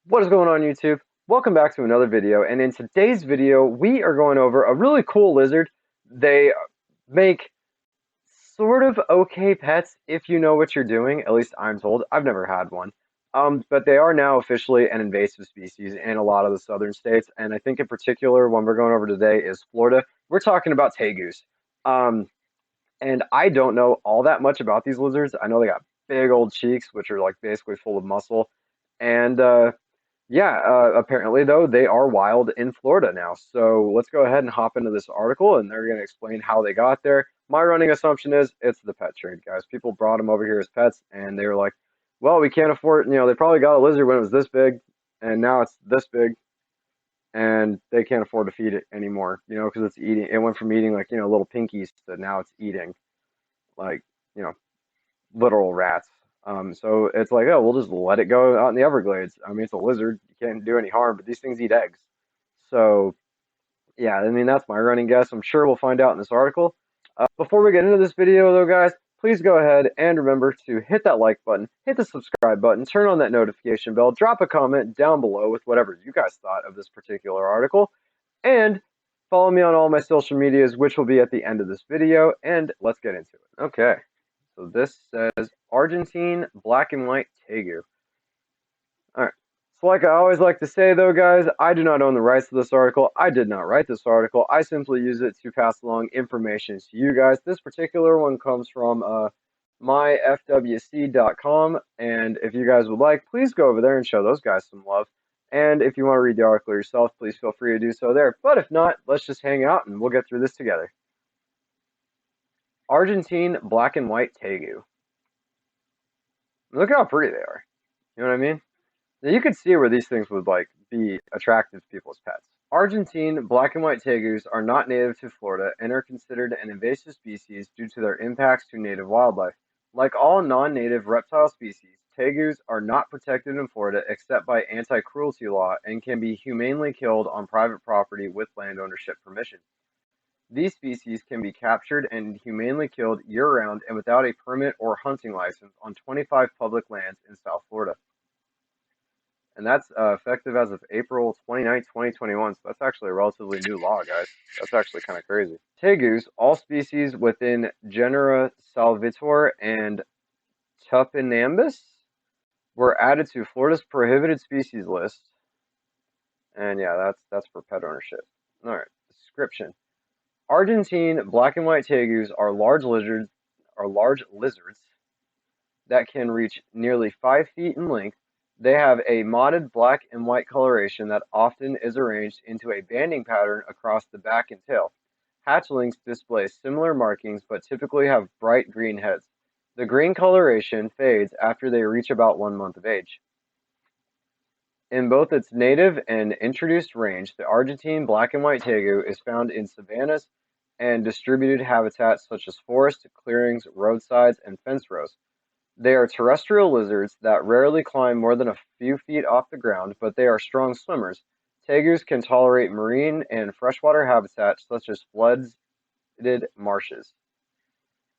What is going on YouTube? Welcome back to another video, and in today's video we are going over a really cool lizard. They make sort of okay pets if you know what you're doing, at least I'm told. I've never had one. But they are now officially an invasive species in a lot of the southern states, and I think in particular one we're going over today is Florida. We're talking about Tagus. Um, and I don't know all that much about these lizards. I know they got big old cheeks, which are like basically full of muscle, and yeah, apparently though they are wild in Florida now. So let's go ahead and hop into this article, and they're going to explain how they got there. My running assumption is it's the pet trade, guys. People brought them over here as pets, and they were like, "Well, we can't afford." They probably got a lizard when it was this big, and now it's this big, and they can't afford to feed it anymore. Because it's eating. It went from eating like little pinkies to now it's eating like you know literal rats. So it's like, oh, we'll just let it go out in the Everglades. I mean, it's a lizard; you can't do any harm, but these things eat eggs. So yeah, I mean that's my running guess. I'm sure we'll find out in this article. Before we get into this video, though, guys, please go ahead and remember to hit that like button, hit the subscribe button, turn on that notification bell, drop a comment down below with whatever you guys thought of this particular article, and follow me on all my social medias, which will be at the end of this video. And let's get into it. Okay. So this says Argentine black and white tegu. All right. So like I always like to say though, guys, I do not own the rights to this article. I did not write this article. I simply use it to pass along information to you guys. This particular one comes from myfwc.com, and if you guys would like, please go over there and show those guys some love. And if you want to read the article yourself, please feel free to do so there. But if not, let's just hang out and we'll get through this together. Argentine black and white tegu. Look how pretty they are. You know what I mean? Now you could see where these things would like be attractive to people as pets. Argentine black and white tegus are not native to Florida and are considered an invasive species due to their impacts to native wildlife. Like all non-native reptile species, tegus are not protected in Florida except by anti-cruelty law and can be humanely killed on private property with land ownership permission. These species can be captured and humanely killed year-round and without a permit or hunting license on 25 public lands in South Florida. And that's effective as of April 29th, 2021. So that's actually a relatively new law, guys. That's actually kind of crazy. Tagus, all species within genera Salvitor and Tupinambus were added to Florida's prohibited species list. And yeah, that's for pet ownership. All right, description. Argentine black and white tegus are large lizards that can reach nearly 5 feet in length. They have a mottled black and white coloration that often is arranged into a banding pattern across the back and tail. Hatchlings display similar markings but typically have bright green heads. The green coloration fades after they reach about 1 month of age. In both its native and introduced range, the Argentine black and white tegu is found in savannas and distributed habitats such as forests, clearings, roadsides, and fence rows. They are terrestrial lizards that rarely climb more than a few feet off the ground, but they are strong swimmers. Tagus can tolerate marine and freshwater habitats such as flooded marshes.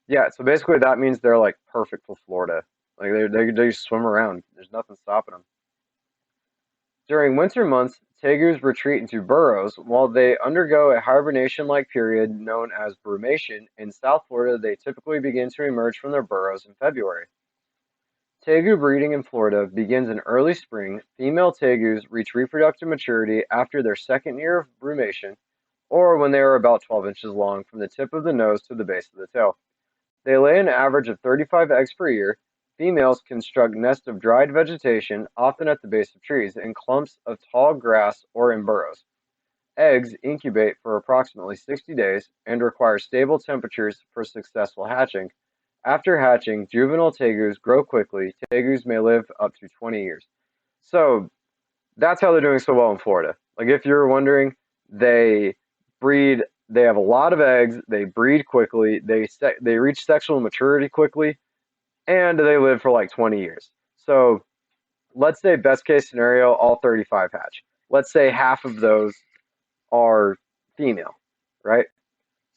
Yeah, so basically that means they're like perfect for Florida. Like they just swim around. There's nothing stopping them. During winter months, tagus retreat into burrows while they undergo a hibernation-like period known as brumation. In South Florida, they typically begin to emerge from their burrows in February. Tegu breeding in Florida begins in early spring. Female tegus reach reproductive maturity after their second year of brumation, or when they are about 12 inches long from the tip of the nose to the base of the tail. They lay an average of 35 eggs per year. Females construct nests of dried vegetation, often at the base of trees, in clumps of tall grass or in burrows. Eggs incubate for approximately 60 days and require stable temperatures for successful hatching. After hatching, juvenile tegus grow quickly. Tegus may live up to 20 years. So that's how they're doing so well in Florida. Like if you're wondering, they breed. They have a lot of eggs. They breed quickly. They reach sexual maturity quickly, and they live for like 20 years. So let's say best case scenario, all 35 hatch. Let's say half of those are female, right?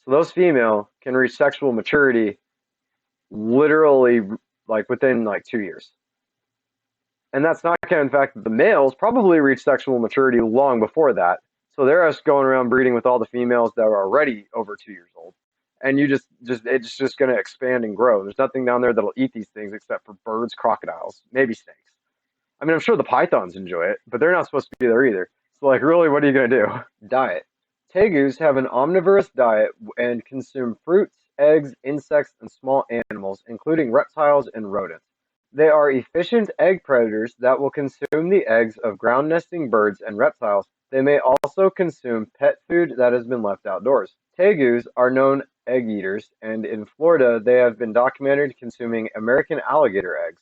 So those female can reach sexual maturity literally like within like 2 years. And that's not counting the fact that the males probably reach sexual maturity long before that. So they're just going around breeding with all the females that are already over 2 years old. And it's just going to expand and grow. There's nothing down there that'll eat these things except for birds, crocodiles, maybe snakes. I mean, I'm sure the pythons enjoy it, but they're not supposed to be there either. So, like, really, what are you going to do? Diet. Tagus have an omnivorous diet and consume fruits, eggs, insects, and small animals, including reptiles and rodents. They are efficient egg predators that will consume the eggs of ground nesting birds and reptiles. They may also consume pet food that has been left outdoors. Tagus are known egg eaters, and in Florida, they have been documented consuming American alligator eggs.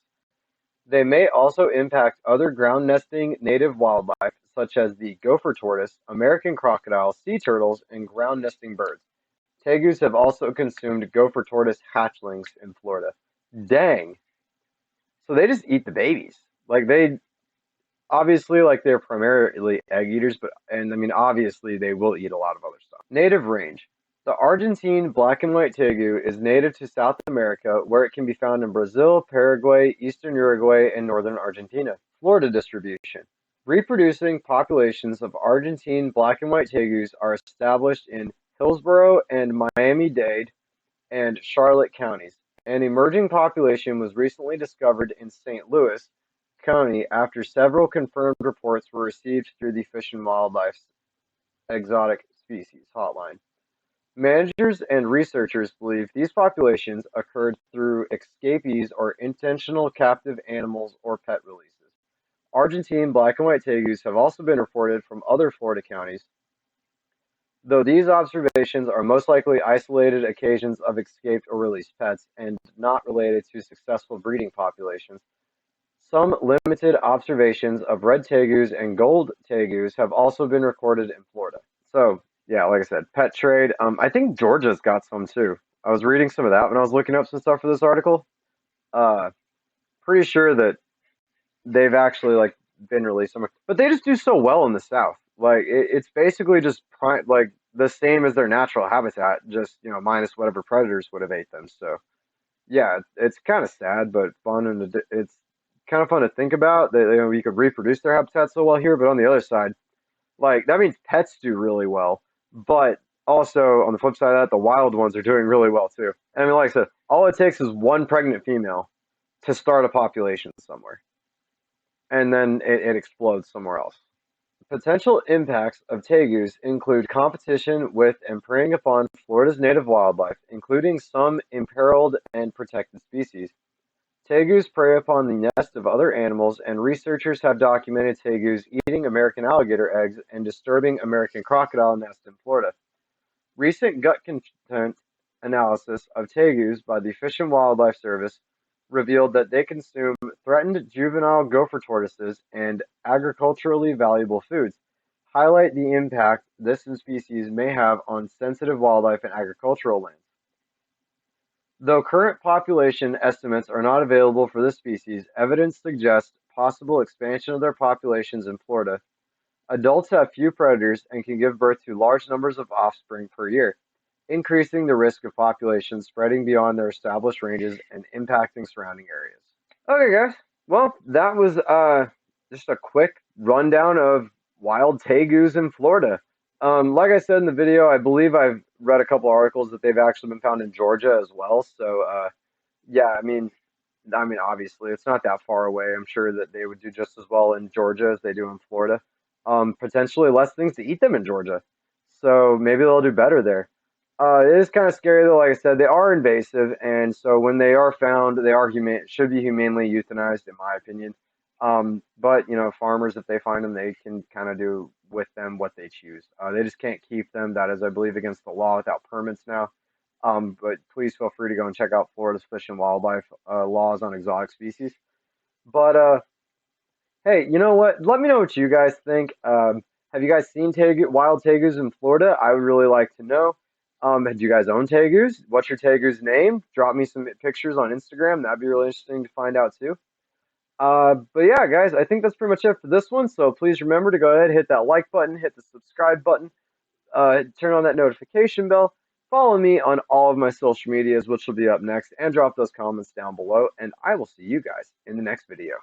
They may also impact other ground nesting native wildlife, such as the gopher tortoise, American crocodile, sea turtles, and ground nesting birds. Tagus have also consumed gopher tortoise hatchlings in Florida. Dang. So they just eat the babies. Like they obviously like they're primarily egg eaters, and I mean obviously they will eat a lot of other stuff. Native range. The Argentine black and white tegu is native to South America, where it can be found in Brazil, Paraguay, eastern Uruguay, and northern Argentina. Florida distribution. Reproducing populations of Argentine black and white tegus are established in Hillsborough and Miami-Dade and Charlotte counties. An emerging population was recently discovered in St. Louis County after several confirmed reports were received through the Fish and Wildlife Exotic Species Hotline. Managers and researchers believe these populations occurred through escapees or intentional captive animals or pet releases. Argentine black and white tegus have also been reported from other Florida counties, though these observations are most likely isolated occasions of escaped or released pets and not related to successful breeding populations. Some limited observations of red tegus and gold tegus have also been recorded in Florida. So, yeah, like I said, pet trade. I think Georgia's got some too. I was reading some of that when I was looking up some stuff for this article. Pretty sure that they've actually like been released somewhere, but they just do so well in the South. Like it's basically just like the same as their natural habitat, just minus whatever predators would have ate them. So yeah, it's kind of sad, but fun, and it's kind of fun to think about that we could reproduce their habitat so well here. But on the other side, like that means pets do really well, but also on the flip side of that, the wild ones are doing really well too. And I mean, like I said, all it takes is one pregnant female to start a population somewhere, and then it explodes somewhere else. Potential impacts of tegus include competition with and preying upon Florida's native wildlife, including some imperiled and protected species. Tagus prey upon the nest of other animals, and researchers have documented tagus eating American alligator eggs and disturbing American crocodile nests in Florida. Recent gut content analysis of tagus by the Fish and Wildlife Service revealed that they consume threatened juvenile gopher tortoises and agriculturally valuable foods, highlight the impact this species may have on sensitive wildlife and agricultural lands. Though current population estimates are not available for this species, evidence suggests possible expansion of their populations in Florida. Adults have few predators and can give birth to large numbers of offspring per year, increasing the risk of populations spreading beyond their established ranges and impacting surrounding areas. Okay, guys. Well, that was just a quick rundown of wild tegus in Florida. Like I said in the video, I believe I've read a couple articles that they've actually been found in Georgia as well. So, yeah, obviously it's not that far away. I'm sure that they would do just as well in Georgia as they do in Florida. Potentially less things to eat them in Georgia, so maybe they'll do better there. It is kind of scary though. Like I said, they are invasive, and so when they are found, they are should be humanely euthanized, in my opinion. But farmers, if they find them, they can kind of do with them what they choose. They just can't keep them. That is, I believe, against the law without permits now. But please feel free to go and check out Florida's Fish and Wildlife laws on exotic species. But hey, you know what? Let me know what you guys think. Have you guys seen wild tegus in Florida? I would really like to know. Do you guys own tegus? What's your tegus name? Drop me some pictures on Instagram. That'd be really interesting to find out too. But yeah, guys, I think that's pretty much it for this one. So please remember to go ahead, hit that like button, hit the subscribe button, turn on that notification bell. Follow me on all of my social medias, which will be up next, and drop those comments down below. And I will see you guys in the next video.